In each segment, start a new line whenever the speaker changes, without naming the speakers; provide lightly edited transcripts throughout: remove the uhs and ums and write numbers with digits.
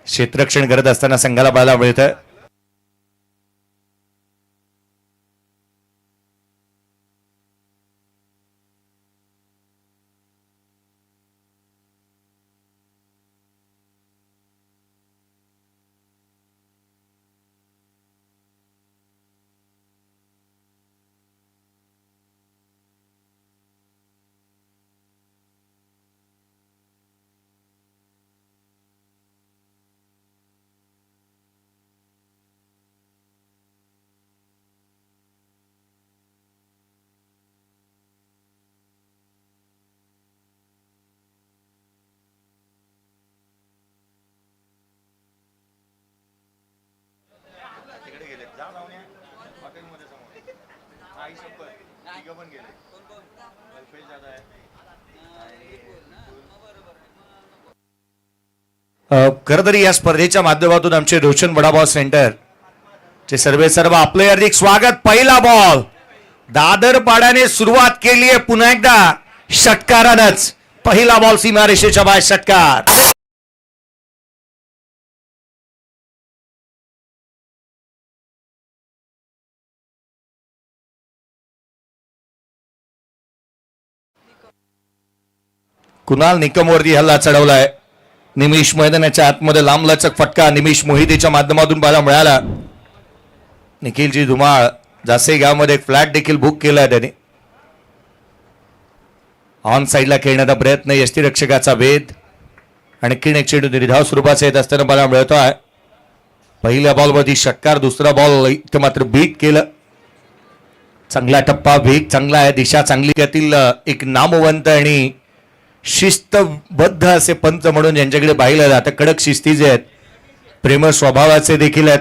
क्षेत्ररक्षण करत असताना संघाला पाहायला मिळतं. खरं तर या स्पर्धेच्या माध्यमातून आमचे रोशन वडापाव सेंटर चे सर्व आपले हार्दिक स्वागत. पहिला बॉल दादर पाड्याने सुरुवात केली आहे. पुन्हा एकदा षटकारानंच पहिला बॉल सीमारेषेच्या बाहेर षटकार. कुणाल निकमवरती हल्ला चढवलाय. निमिष मैदानाच्या आतमध्ये लांबलचक फटका निमिष मोहितेच्या माध्यमातून पाहायला मिळाला. निखिलजी धुमाळ जासे गावमध्ये एक फ्लॅट देखील बुक केलाय त्याने. ऑन साइडला खेळण्याचा प्रयत्न यष्टीरक्षकाचा वेध आणखीन एक चेंडू निर्धाव स्वरूपाचा येत असताना पाहायला मिळतोय. पहिल्या बॉलवरती षटकार, दुसरा बॉल इतकं मात्र बीट केलं. चांगला टप्पा, वेग चांगला आहे, दिशा चांगली. त्यातील एक नामवंत आणि शिस्तबद्ध असे पंच म्हणून यांच्याकडे पाहिलं जातं. कडक शिस्तीचे आहेत, प्रेमळ स्वभावाचे देखील आहेत.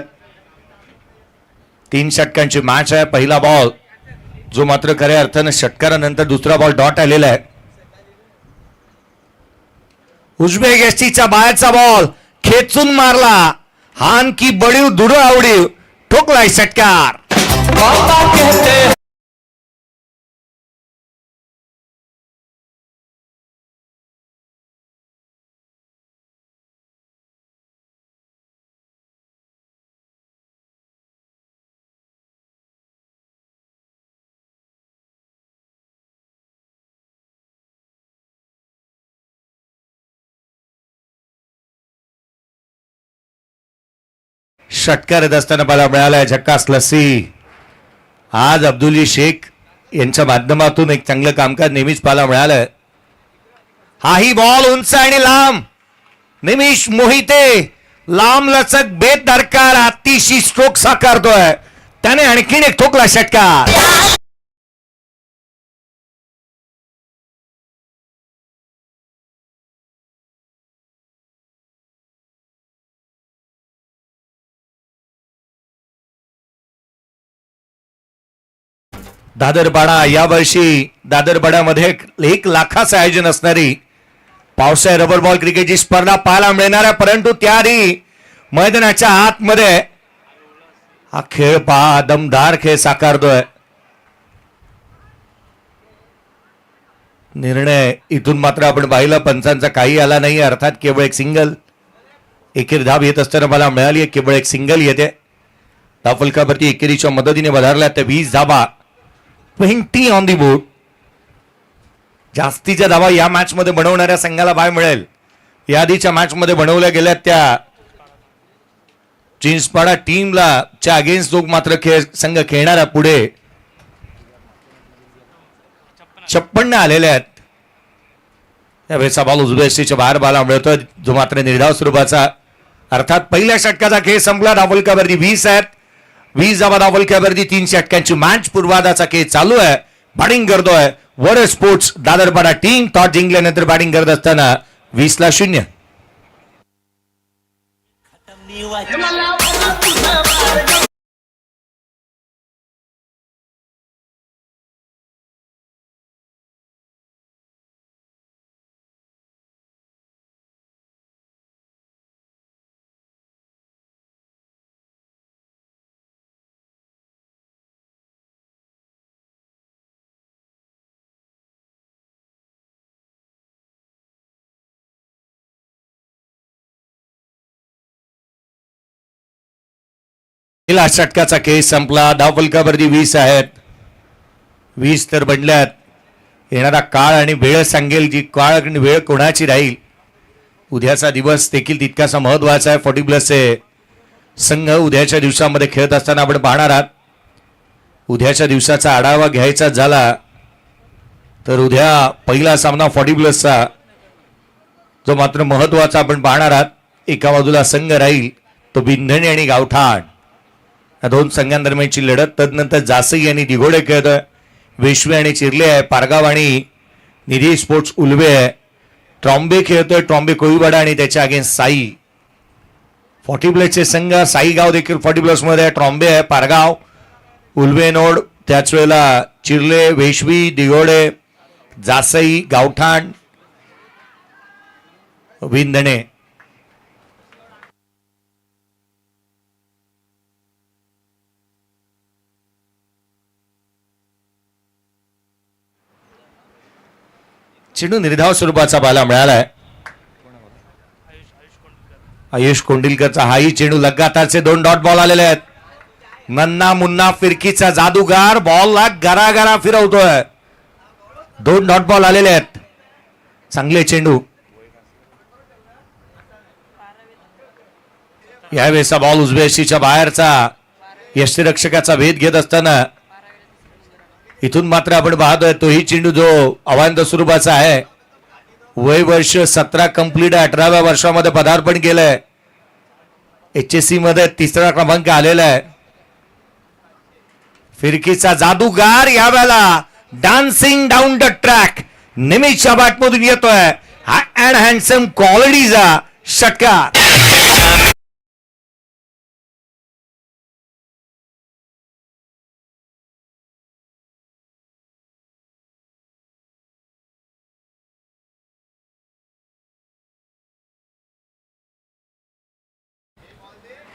3 षटकांची मॅच आहे. पहिला बॉल जो मात्र खऱ्या अर्थानं षटकारानंतर दुसरा बॉल डॉट आलेला आहे. उजव्या यष्टीच्या बाहेरचा बॉल खेचून मारला. हान की बडीव दुर आवडीव ठोकलाय षटकार. षटकार येत असताना मला मिळालाय झक्कास लस्सी. आज अब्दुली शेख यांच्या माध्यमातून एक चांगलं कामकाज नेहमीच पाहायला मिळालं. हाही बॉल उंच आणि लांब. निमिष मोहिते लांब लचक बेदरकार अतिशय स्ट्रोक साकारतोय. त्याने आणखीन एक ठोकला षटकार. दादरपाडा यावर्षी दादरपाड्यामध्ये 1 लाखाचं आयोजन असणारी पावसाळी रबर बॉल क्रिकेटची स्पर्धा पाहायला मिळणार आहे. परंतु त्याआधी मैदानाच्या आतमध्ये हा खेळ पहा, दमदार खेळ साकारतोय. निर्णय इथून मात्र आपण पाहिलं पंचांचा काही आला नाही. अर्थात केवळ एक सिंगल एकेरी धाव येत असताना मला मिळाली आहे. केवळ एक सिंगल येते. धावफलकावरती एकेरीच्या मदतीने बधारल्या त्या 20 धावा, 20 ऑन दी बोर्ड. जास्तीच्या धावा या मॅच मध्ये बनवणाऱ्या संघाला बाय मिळेल. याआधीच्या मॅच मध्ये बनवल्या गेल्या त्या चिंचपाडा टीमला च्या अगेन्स्ट जो मात्र संघ खेळणारा पुढे 56 आलेले आहेत. यावेळेचा बॉल उजव्या बाहेर बाला मिळतोय जो मात्र निर्धाव स्वरूपाचा. अर्थात पहिल्या षटकाचा खेळ संपला. धावफलकावरती 20 आहेत. 20 धावा धावफलकावरती 3 षटकांची मॅच. पूर्वाधाचा खेळ चालू आहे. बॅटिंग करतोय वर स्पोर्ट्स दादरपाडा टीम. टॉस जिंकल्यानंतर बॅटिंग करत असताना 20-0. पहिला षटकाचा केस संपला. धावफलकावरती 20 आहेत. 20 तर बनल्यात. येणारा काळ आणि वेळ सांगेल जी काळ आणि वेळ कोणाची राहील. उद्याचा दिवस देखील तितकासा महत्वाचा आहे. 40 प्लसचे संघ उद्याच्या दिवसामध्ये खेळत असताना आपण पाहणार आहात. उद्याच्या दिवसाचा आढावा घ्यायचा झाला तर उद्या पहिला सामना 40 प्लसचा जो मात्र महत्वाचा आपण पाहणार आहात. एका बाजूला संघ राहील तो बिंधणी आणि गावठाण या दोन संघांदरम्यानची लढत. तदनंतर जासई आणि दिघोडे खेळतोय. वेशवे आणि चिरले आहे. पारगाव आणि निधी स्पोर्ट्स उलवे आहे. ट्रॉम्बे खेळतोय. ट्रॉम्बे कोळीवाडा आणि त्याच्या अगेन्स्ट साई. 40 प्लसचे संघ साई गाव देखील 40 प्लस मध्ये आहे. ट्रॉम्बे आहे. पारगाव उलवे नोड त्याच वेळेला चिरले वेशवी दिघोडे जासई गावठाण विंधणे. चेंडू निर्धाव स्वरूपाचा बाला मिळालाय. आयुष कोंडिलकरचा हाही चेंडू लगातारचे 2 डॉट बॉल आलेले आहेत. नन्ना मुन्ना फिरकीचा जादूगार बॉलला गरागरा फिरवतोय. 2 डॉट बॉल आलेले आहेत. चांगले चेंडू. यावेळेचा बॉल उजव्याशीच्या बाहेरचा यष्टीरक्षकाचा भेद घेत असताना इथून मात्र आपण पाहतोय तोही चेंडू जो अवांत स्वरूपाचा आहे. वय वर्ष 17 कंप्लीट आहे. 18व्या वर्षामध्ये पदार्पण केलंय. HSC मध्ये 3रा क्रमांक आलेला आहे. फिरकीचा जादूगार यावेळेला डान्सिंग डाऊन द ट्रॅक निमिषच्या बॅटमधून येतोय. हा अँड हँडसम क्वालिटीचा षटकार.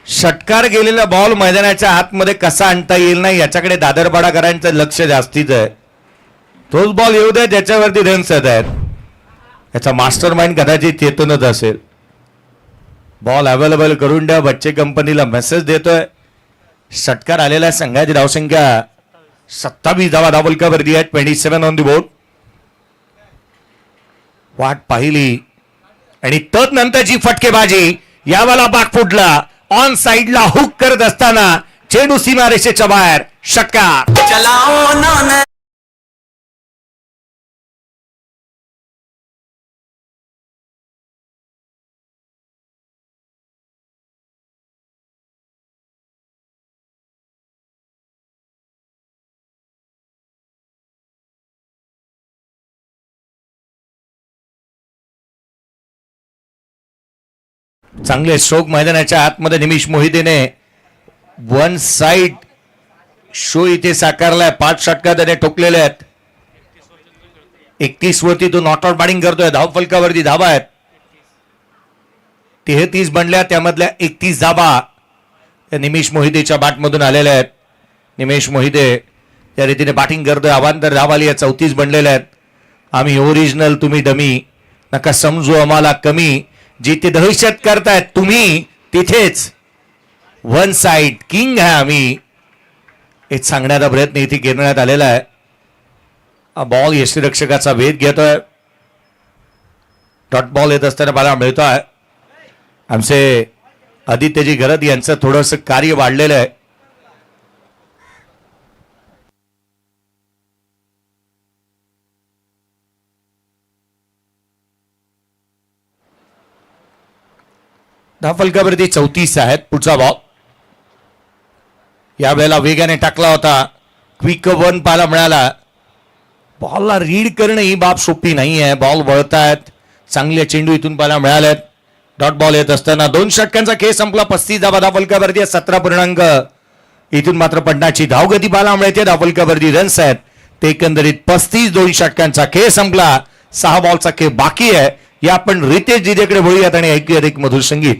षटकार गेलेला बॉल मैदानाच्या आतमध्ये कसा आणता येईल नाही याच्याकडे दादरपाडाकरांचं लक्ष जास्तीच आहे. तोच बॉल येऊ द्या ज्याच्यावरती रन्स येत आहेत. याचा मास्टर माइंड कदाचित चेतनच असेल. बॉल अवेलेबल करून द्या. बच्चे कंपनीला मेसेज देतोय. षटकार आलेला संघाची धावसंख्या 27 धावा धावफलकावरती आहे. 27 ऑन दी बोर्ड. वाट पाहिली आणि तदनंतरची फटकेबाजी. यावेळेला बाग फुटला. ऑन साइडला हुक करत असताना चेंडू सीमारेषेच्या बाहेर. षटकार. चांगले स्ट्रोक मैदानाच्या आतमध्ये निमिष मोहितेने वन साइड शो इथे साकारलाय. 5 षटका त्याने ठोकलेले आहेत. 31 वरती तो नॉट आउट बॅटिंग करतोय. धावफलकावरती धाबा आहेत 33 बनल्या. त्यामधल्या 31 धाबा त्या निमिष मोहितेच्या बॅटमधून आलेल्या आहेत. निमिष मोहिते त्या रीतीने बॅटिंग करतोय. अवांतर धाव आली आहे. 34 बनलेल्या आहेत. आम्ही ओरिजिनल तुम्ही डमी. नका समजू आम्हाला कमी. जिथे दहशत करतायत तुम्ही तिथेच वन साइड किंग आहे आम्ही. हे सांगण्याचा प्रयत्न इथे करण्यात आलेला आहे. बॉल यष्टीरक्षकाचा भेद घेतोय. डॉट बॉल येत असताना मला मिळतोय. आमचे आदित्यजी घरत यांचं थोडंसं कार्य वाढलेलं आहे. धावफलकावरती 34 आहेत. पुढचा बॉल यावेळेला वेगाने टाकला होता. क्विक वन पाहायला मिळाला. बॉलला रीड करणं ही बाब सोपी नाही आहे. बॉल वळतायत. चांगले चेंडू इथून पाहायला मिळालेत. डॉट बॉल येत असताना 2 षटकांचा खेळ संपला. 35 धावा धावफलकावरती 17 पूर्णांक. इथून मात्र 50ची धावगती पाहायला मिळते. धावफलकावरती रन्स आहेत ते एकंदरीत 35. 2 षटकांचा खेळ संपला. 6 बॉलचा खेळ बाकी आहे. या आपण रितेश जिदेकडे बोलूयात आणि ऐकूयात एक मधुर संगीत.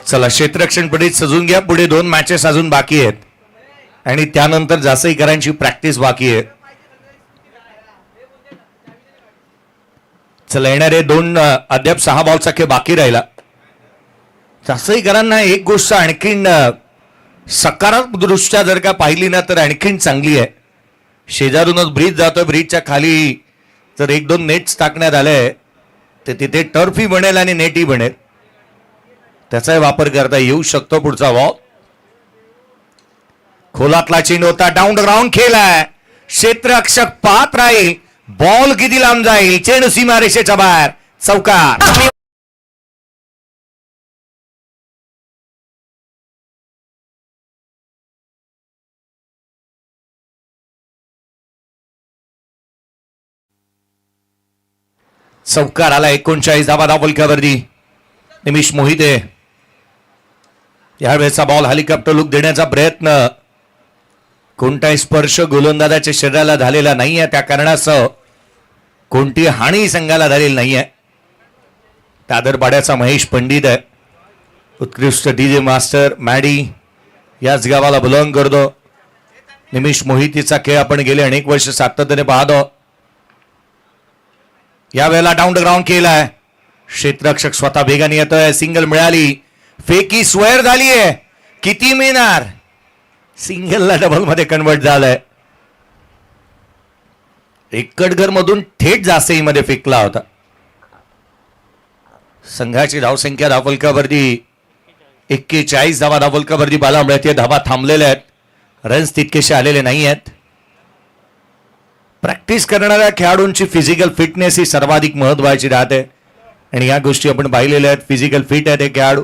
चला क्षेत्ररक्षण पडीत सजून घ्या. पुढे 2 मॅचेस अजून बाकी आहेत आणि त्यानंतर जासईकरांची प्रॅक्टिस बाकी आहे. चला येणारे 2 अद्याप 6 बॉलचा खेळ बाकी राहिला. जासईकरांना एक गोष्ट आणखीन सकारात्मक दृष्ट्या जर का पाहिली ना तर आणखीन चांगली आहे. शेजारूनच ब्रिज जातोय. ब्रिजच्या खाली जर 1-2 नेट्स टाकण्यात आले तर तिथे टर्फही बनेल आणि नेटही बनेल. त्याचाही वापर करता येऊ शकतो. पुढचा बॉल खोलातला चेंडू होता. डाऊन ग्राउंड खेळ आहे. क्षेत्ररक्षक पाहत राहील बॉल किती लांब जाईल. चेंडू सीमारेषेच्या बाहेर चौकार. चौकार आला. 39 धावा धावफलकावरती. निमिष मोहिते यावेळेचा बॉल हेलिकॉप्टर लुक देण्याचा प्रयत्न. कोणताही स्पर्श गोलंदाजाच्या शरीराला झालेला नाहीये. त्या कारणासह कोणती हानी संघाला झालेली नाहीये. दादरपाड्याचा महेश पंडित आहे. उत्कृष्ट डीजे मास्टर मॅडी याच गावाला बिलॉंग करतो. निमिष मोहितेचा खेळ आपण गेले अनेक वर्ष सातत्याने पाहतो. यावेळेला डाऊन द ग्राउंड केलाय. क्षेत्ररक्षक स्वतः वेगाने येतोय. सिंगल मिळाली. फेकी स्क्वेअर झालीये. किती मिळणार. सिंगलला डबल मध्ये कन्वर्ट झालंय. एकटघर मधून थेट जासईमध्ये फेकला होता. संघाची धावसंख्या धावफलकावरती 41 धावा धावफलकावरती बाला मिळते. धावा थांबलेल्या आहेत. रन्स तितकेसे आलेले नाही आहेत. प्रॅक्टिस करणाऱ्या खेळाडूंची फिजिकल फिटनेस ही सर्वाधिक महत्वाची राहते आणि या गोष्टी आपण पाहिलेल्या आहेत. फिजिकल फिट आहेत हे खेळाडू.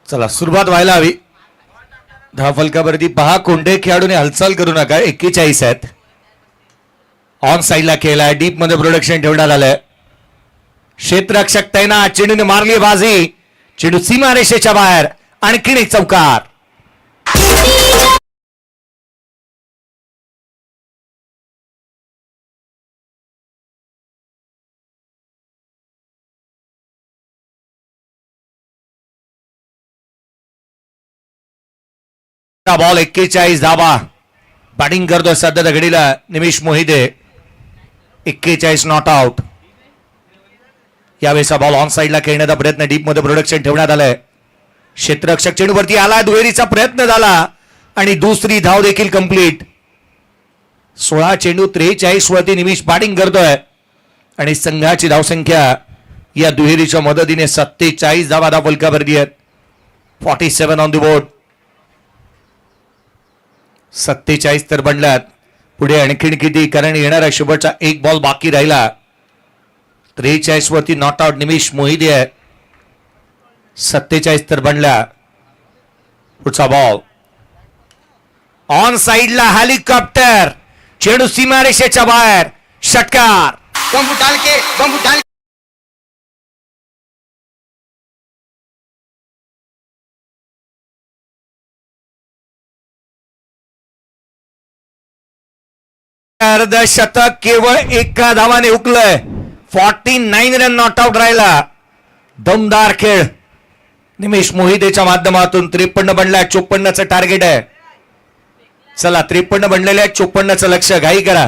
चला सुरुवात व्हायला हवी. धावफलकावरती पहा कोणत्याही खेळाडूने हालचाल करू नका. 41 आहेत. ऑन साइडला खेळलाय. डीप मध्ये प्रोडक्शन ठेवण्यात आलंय. क्षेत्ररक्षक तैनात. चेंडूने मारली बाजी. चेंडू सीमारेषेच्या बाहेर. आणखीन एक चौकार. बॉल 41 धावा. बॅटिंग करतोय सध्या घडीला निमिष मोहिते. 41 not out. यावेळेचा बॉल ऑन साइडला खेळण्याचा प्रयत्न. डीप मध्ये प्रोडक्शन ठेवण्यात आलंय. क्षेत्ररक्षक चेंडूवरती आला. दुहेरीचा प्रयत्न झाला आणि दुसरी धाव देखील कंप्लीट. 16 चेंडू 43 वरती निमिष बॅटिंग करतोय आणि संघाची धावसंख्या या दुहेरीच्या मदतीने 47 धावा धावफलकावरती आहेत. 47 ऑन द बोर्ड. 47 तर बनल्यात. पुढे आणखीन किती, कारण येणारा शेवटचा एक बॉल बाकी राहिला. 43 वरती नॉट आउट निमिष मोहिते आहे. 47 तर बनल्या. पुढचा बॉल ऑन साइडला हेलिकॉप्टर, चेंडू सीमारेषेच्या बाहेर, षटकार.
बंबू डाल
अर्धशतक केवळ एका धावाने हुकलंय. 49 रन नॉट आउट राहिला. दमदार खेळ. निमेश मोहितेच्या माध्यमातून 53 बनलाय. 54चं टार्गेट आहे. चला 53 बनलेल्या 54चं लक्ष घाई करा.